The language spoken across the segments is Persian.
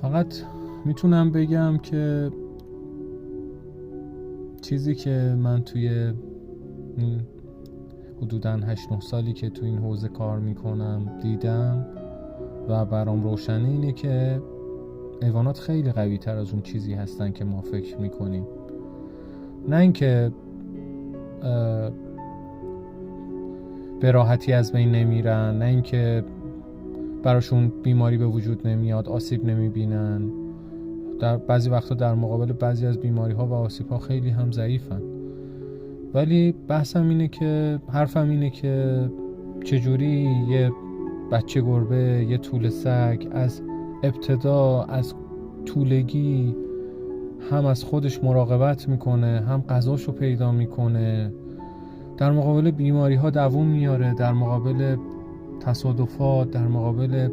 فقط میتونم بگم که چیزی که من توی این حدوداً 8-9 سالی که تو این حوزه کار میکنم دیدم و برام روشنه اینه که حیوانات خیلی قوی تر از اون چیزی هستن که ما فکر میکنیم. نه اینکه به راحتی از بین نمیرن، نه اینکه براشون بیماری به وجود نمیاد، آسیب نمیبینن. در بعضی وقتا در مقابل بعضی از بیماری ها و آسیب ها خیلی هم ضعیفن. ولی حرفم اینه که چجوری یه بچه گربه، یه توله سگ از ابتدا، از تولگی هم از خودش مراقبت میکنه، هم غذاشو پیدا میکنه، در مقابل بیماری ها دووم میاره، در مقابل تصادفات، در مقابل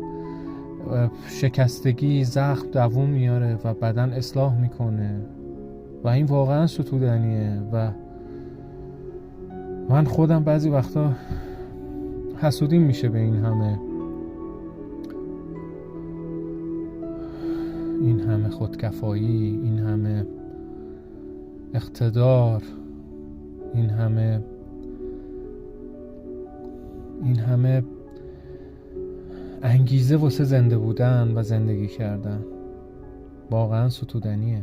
شکستگی، زخم دووم میاره و بدن اصلاح میکنه و این واقعا ستودنیه. و من خودم بعضی وقتا حسودیم میشه به این همه خودکفایی، این همه اقتدار، این همه انگیزه واسه زنده بودن و زندگی کردن. واقعا ستودنیه.